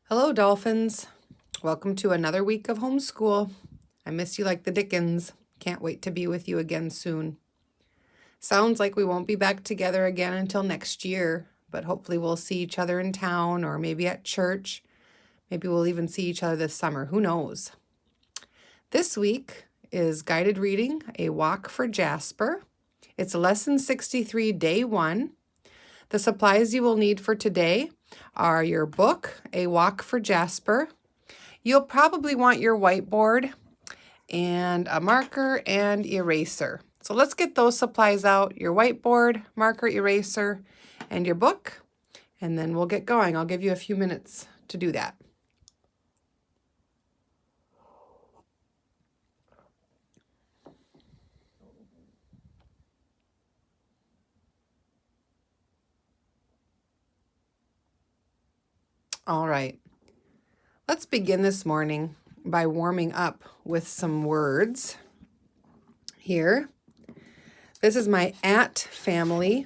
Hello, Dolphins. Welcome to another week of homeschool. I miss you like the dickens. Can't wait to be with you again soon. Sounds like we won't be back together again until next year, but hopefully we'll see each other in town or maybe at church. Maybe we'll even see each other this summer. Who knows? This week is guided reading, A Walk for Jasper. It's lesson 63, day 1. The supplies you will need for today are your book, A Walk for Jasper. You'll probably want your whiteboard and a marker and eraser. So let's get those supplies out, your whiteboard, marker, eraser, and your book, and then we'll get going. I'll give you a few minutes to do that. All right, let's begin this morning by warming up with some words here. This is my at family.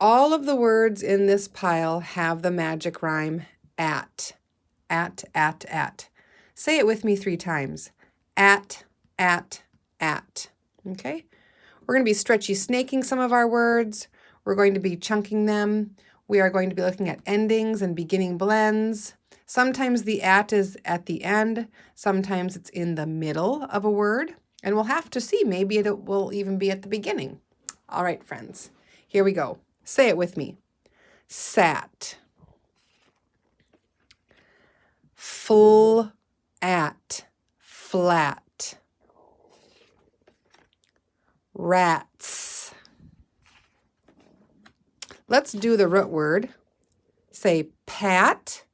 All of the words in this pile have the magic rhyme at. Say it with me 3 times. At. Okay? We're going to be stretchy snaking some of our words. We're going to be chunking them. We are going to be looking at endings and beginning blends. Sometimes the at is at the end. Sometimes it's in the middle of a word. And we'll have to see. Maybe it will even be at the beginning. All right, friends. Here we go. Say it with me. Sat. Full at. Flat. Rats. Let's do the root word. Say pat,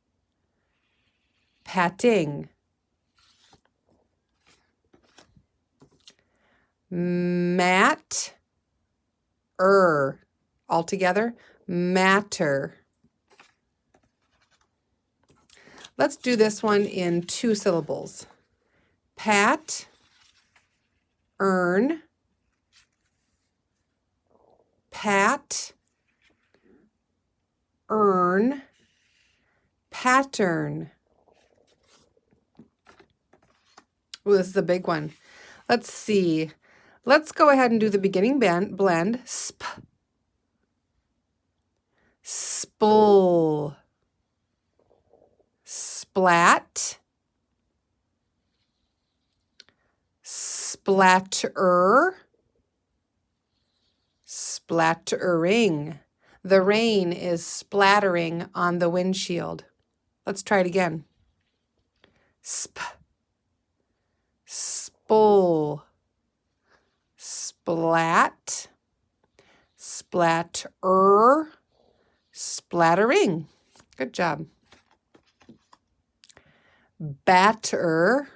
patting. Mat, all together, matter. Let's do this one in 2 syllables. Pat, earn, pat, earn, pattern. Oh, this is a big one. Let's see. Let's go ahead and do the beginning blend. Sp, spull, splat, splatter, splattering. The rain is splattering on the windshield. Let's try it again. Sp, spull, splat, splatter, splattering. Good job. Batter,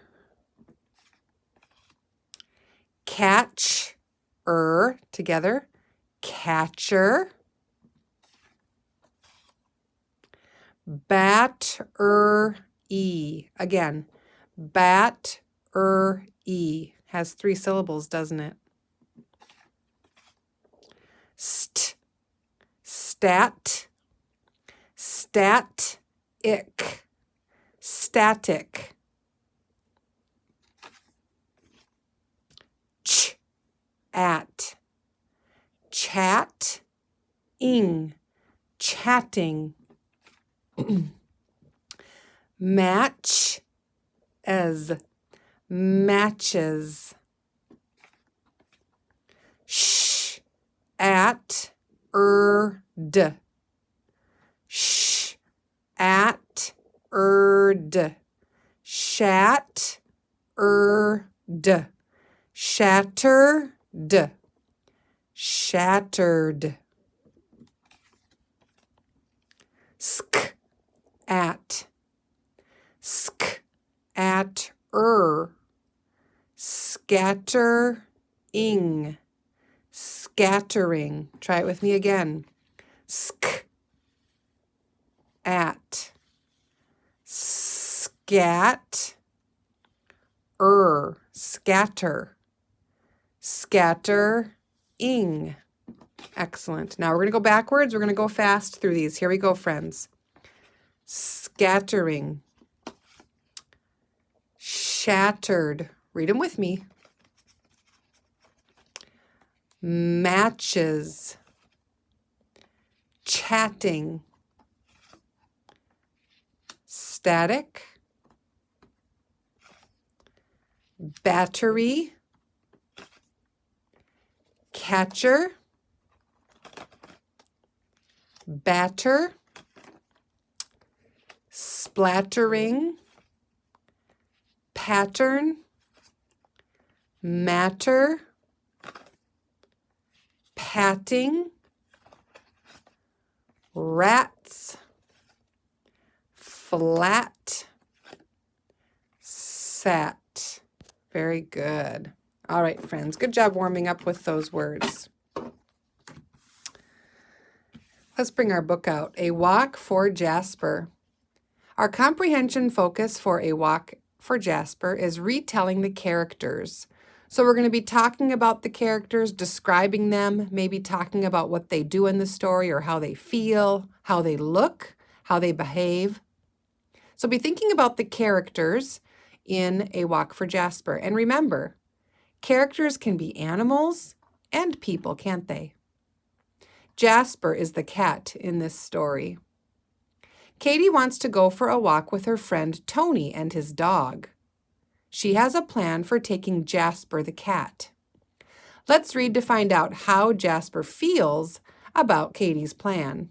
catch, together, catcher. Bat-er-e. Again, bat-er-e. Has 3 syllables, doesn't it? St, stat, stat-ic, static. Ch, at, chat, ing, chatting. Match, as, matches. Sh, at, d. Sh, at, d. Shat, d. Shattered, shattered. Sk, at, scattering, scattering. Try it with me again. Sk, at, scat, scatter, scattering. Excellent. Now we're going to go backwards. We're going to go fast through these. Here we go, friends. scattering, shattered. Read them with me. Matches, chatting, static, battery, catcher, batter, splattering, pattern, matter, patting, rats, flat, sat. Very good. All right, friends, good job warming up with those words. Let's bring our book out. A Walk for Jasper. Our comprehension focus for A Walk for Jasper is retelling the characters. So we're going to be talking about the characters, describing them, maybe talking about what they do in the story or how they feel, how they look, how they behave. So be thinking about the characters in A Walk for Jasper. And remember, characters can be animals and people, can't they? Jasper is the cat in this story. Katie wants to go for a walk with her friend Tony and his dog. She has a plan for taking Jasper the cat. Let's read to find out how Jasper feels about Katie's plan.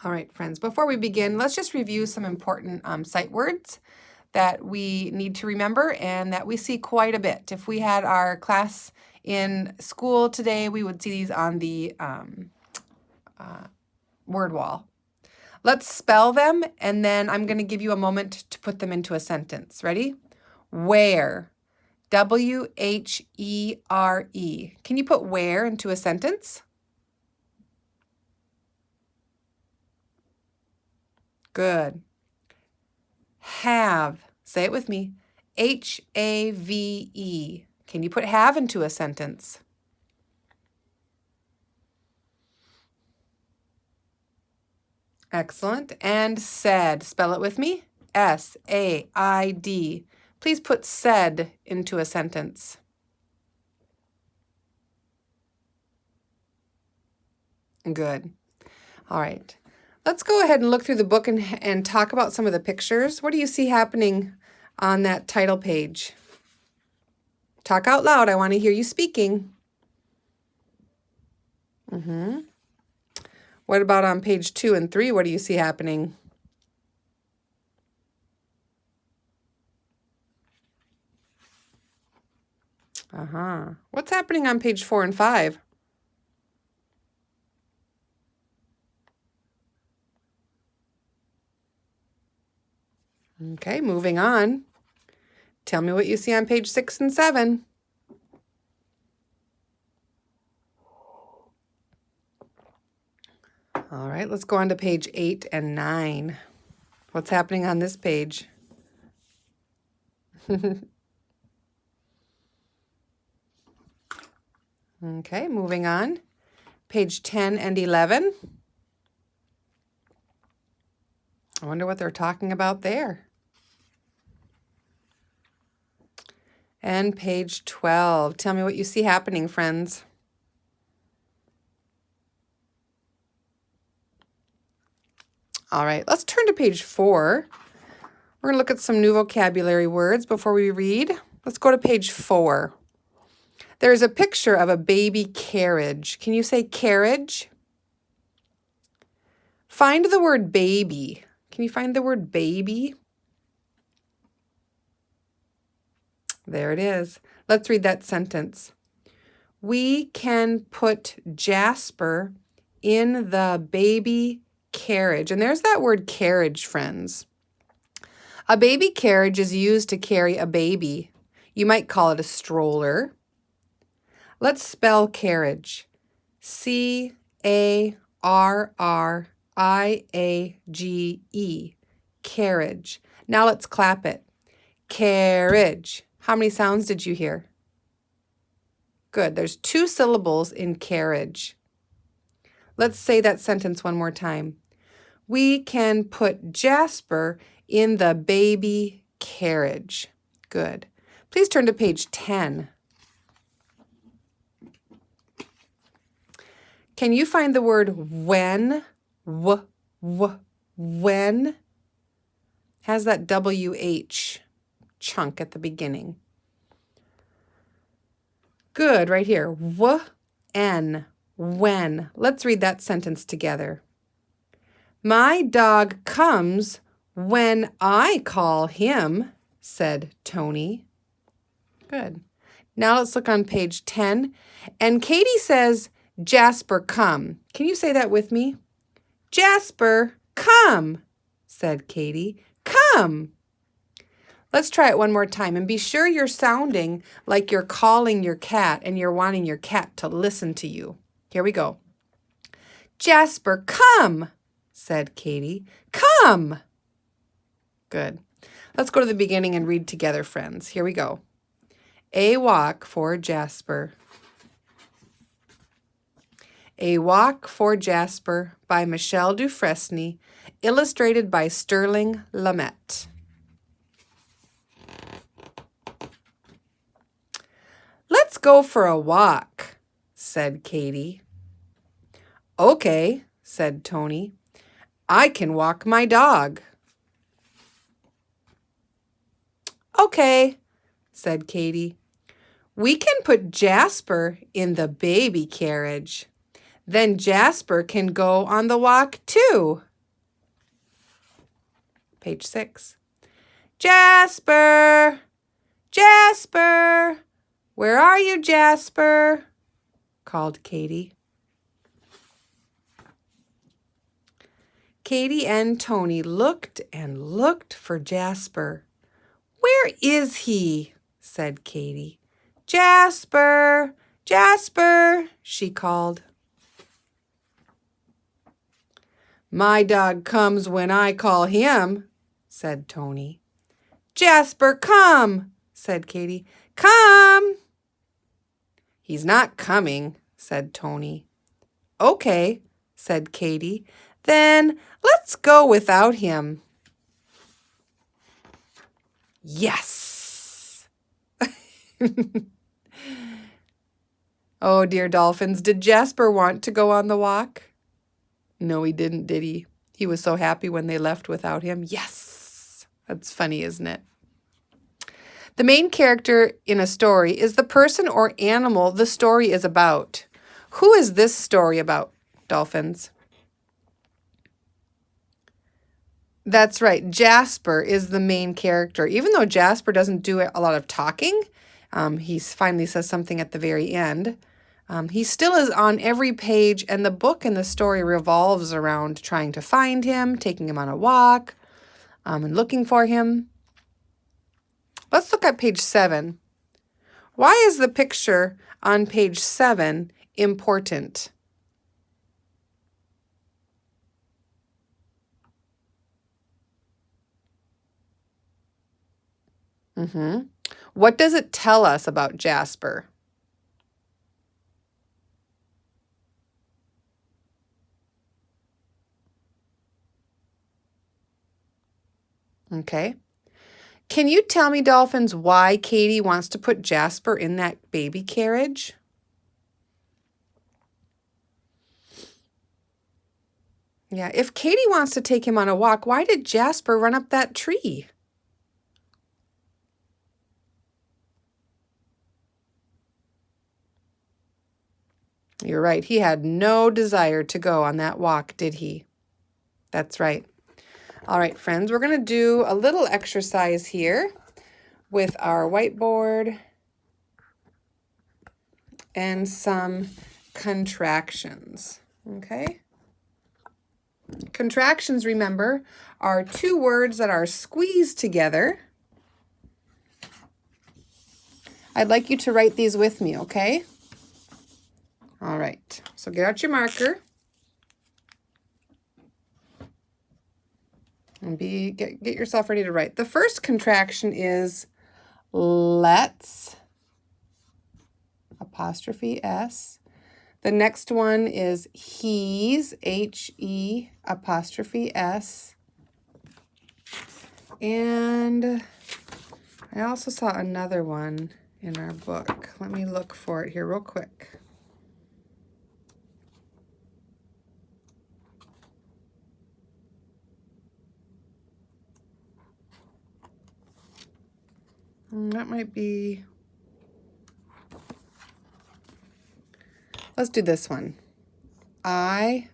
All right, friends, before we begin, let's just review some important sight words that we need to remember and that we see quite a bit. If we had our class in school today, we would see these on the word wall. Let's spell them, and then I'm going to give you a moment to put them into a sentence. Ready? Where. W-H-E-R-E. Can you put where into a sentence? Good. Have. Say it with me. H-A-V-E. Can you put have into a sentence? Excellent. And said. Spell it with me. S-A-I-D. Please put said into a sentence. Good. All right. Let's go ahead and look through the book and talk about some of the pictures. What do you see happening on that title page? Talk out loud. I want to hear you speaking. What about on page 2 and 3? What do you see happening? What's happening on page 4 and 5? Okay, moving on. Tell me what you see on page 6 and 7. All right, let's go on to page 8 and 9. What's happening on this page? Okay, moving on. Page 10 and 11. I wonder what they're talking about there. And page 12. Tell me what you see happening, friends. All right, let's turn to page 4. We're going to look at some new vocabulary words before we read. Let's go to page 4. There's a picture of a baby carriage. Can you say carriage? Find the word baby. Can you find the word baby? There it is. Let's read that sentence. We can put Jasper in the baby carriage. And there's that word carriage, friends. A baby carriage is used to carry a baby. You might call it a stroller. Let's spell carriage. C-A-R-R-I-A-G-E. Carriage. Now let's clap it. Carriage. How many sounds did you hear? Good. There's 2 syllables in carriage. Let's say that sentence one more time. We can put Jasper in the baby carriage. Good. Please turn to page 10. Can you find the word when? When? Has that WH chunk at the beginning. Good, right here. When. Let's read that sentence together. My dog comes when I call him, said Tony. Good. Now let's look on page 10. And Katie says, Jasper, come. Can you say that with me? Jasper, come, said Katie. Come. Let's try it one more time, and be sure you're sounding like you're calling your cat and you're wanting your cat to listen to you. Here we go. Jasper, come, said Katie. Come. Good. Let's go to the beginning and read together, friends. Here we go. A Walk for Jasper. A Walk for Jasper by Michelle Dufresne, illustrated by Sterling Lamette. Let's go for a walk, said Katie. Okay, said Tony. I can walk my dog. Okay, said Katie. We can put Jasper in the baby carriage. Then Jasper can go on the walk too. Page 6. Jasper! Jasper! Where are you, Jasper? Called Katie. Katie and Tony looked and looked for Jasper. Where is he? Said Katie. Jasper! Jasper! She called. My dog comes when I call him, said Tony. Jasper, come, said Katie. Come. He's not coming, said Tony. Okay, said Katie. Then let's go without him. Yes. Oh, dear Dolphins, did Jasper want to go on the walk? No, he didn't, did he? He was so happy when they left without him. Yes. That's funny, isn't it? The main character in a story is the person or animal the story is about. Who is this story about, Dolphins? That's right. Jasper is the main character. Even though Jasper doesn't do a lot of talking, he finally says something at the very end. He still is on every page, and the book and the story revolves around trying to find him, taking him on a walk, and looking for him. Let's look at page 7. Why is the picture on page 7 important? What does it tell us about Jasper? Okay. Can you tell me, Dolphins, why Katie wants to put Jasper in that baby carriage? Yeah, if Katie wants to take him on a walk, why did Jasper run up that tree? You're right. He had no desire to go on that walk, did he? That's right. All right, friends, we're going to do a little exercise here with our whiteboard and some contractions, okay? Contractions, remember, are two words that are squeezed together. I'd like you to write these with me, okay? All right, so get out your marker. And get yourself ready to write. The first contraction is let's, apostrophe S. The next one is he's, He''s. And I also saw another one in our book. Let me look for it here real quick. That might be, let's do this one. I''ll.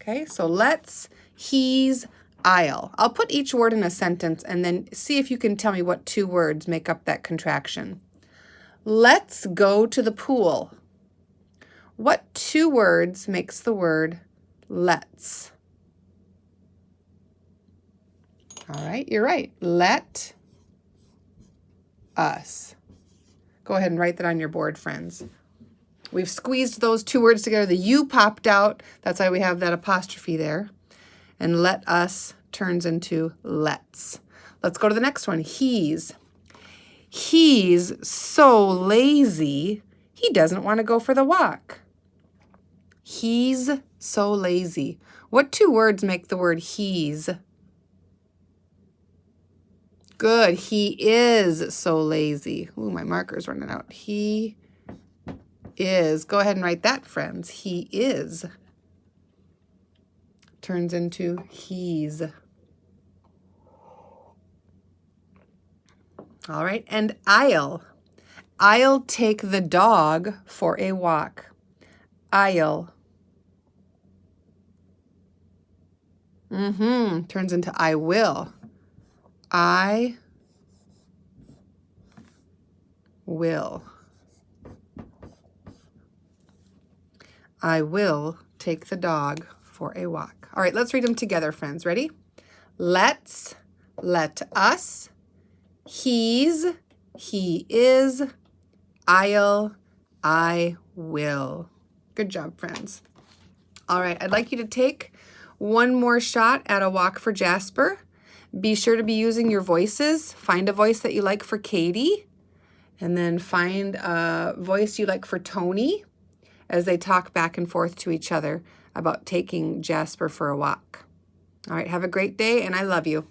Okay, so let's, he's, I'll put each word in a sentence and then see if you can tell me what 2 words make up that contraction. Let's go to the pool. What 2 words makes the word let's? All right, you're right. Let us. Go ahead and write that on your board, friends. We've squeezed those 2 words together. The U popped out. That's why we have that apostrophe there. And let us turns into let's. Let's go to the next one. He's. He's so lazy, he doesn't want to go for the walk. He's so lazy. What 2 words make the word he's? Good. He is so lazy. Ooh, my marker's running out. He is. Go ahead and write that, friends. He is. Turns into he's. All right. And I'll. I'll take the dog for a walk. I'll. Turns into I will. I will. I will take the dog for a walk. All right, let's read them together, friends. Ready? Let's, let us, he's, he is, I'll, I will. Good job, friends. All right, I'd like you to take one more shot at a walk for Jasper. Be sure to be using your voices. Find a voice that you like for Katie, and then find a voice you like for Tony as they talk back and forth to each other about taking Jasper for a walk. All right, have a great day, and I love you.